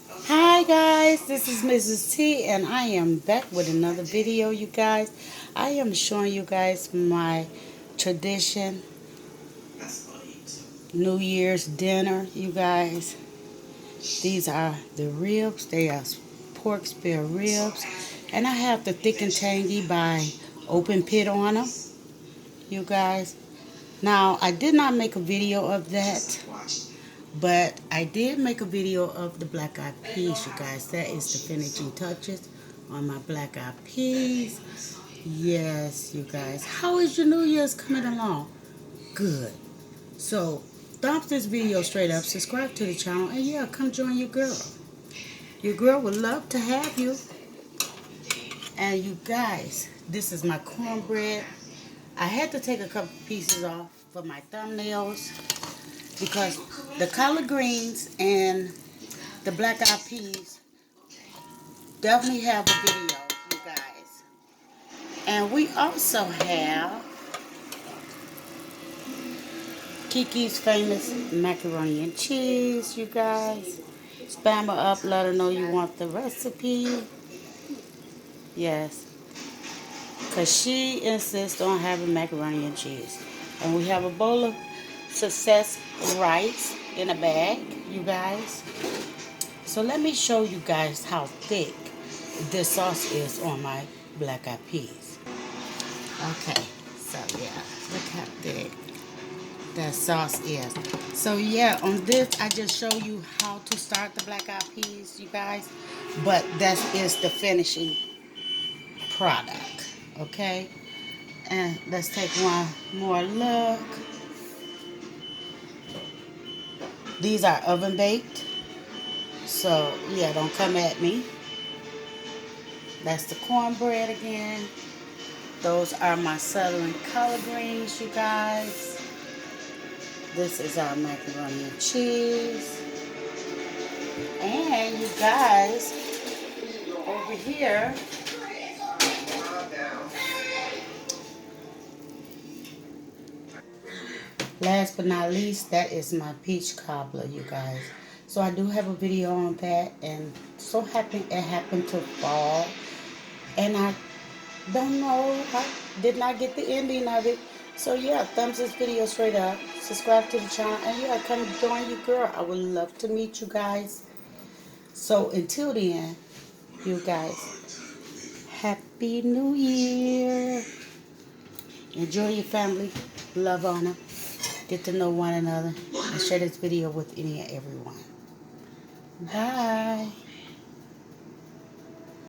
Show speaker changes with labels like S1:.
S1: Hi guys, this is Mrs. T and I am back with another video, you guys. I am showing you guys my tradition New Year's dinner, you guys. These are the ribs. They are pork spare ribs. And I have the thick and tangy by open pit on them, you guys. Now, I did not make a video of that, but I did make a video of the black eyed peas, you guys. That is the finishing touches on my black eyed peas. Yes, you guys. How is your New Year's coming along? Good. So, thumbs this video straight up, subscribe to the channel, and yeah, come join your girl. Your girl would love to have you. And you guys, this is my cornbread. I had to take a couple pieces off for my thumbnails because the collard greens and the black eyed peas definitely have a video, you guys. And we also have Kiki's famous macaroni and cheese, you guys. Spam her up, let her know you want the recipe. Yes, because she insists on having macaroni and cheese. And we have a bowl of success rice in a bag, you guys. So let me show you guys how thick this sauce is on my black eyed peas. Okay, so yeah, look how thick that sauce is. So yeah, on this I just show you how to start the black eyed peas, you guys. But that is the finishing product, okay? And let's take one more look. These are oven baked, so yeah, don't come at me. That's the cornbread again. Those are my southern collard greens, you guys. This is our macaroni and cheese. And you guys, over here, last but not least, that is my peach cobbler, you guys. So I do have a video on that, and so happy it happened to fall. And I don't know, I did not get the ending of it. So yeah, thumbs this video straight up, subscribe to the channel, and yeah, come join your girl. I would love to meet you guys. So until then, you guys, Happy New Year. Enjoy your family, love on them, get to know one another, and share this video with any and everyone. Bye.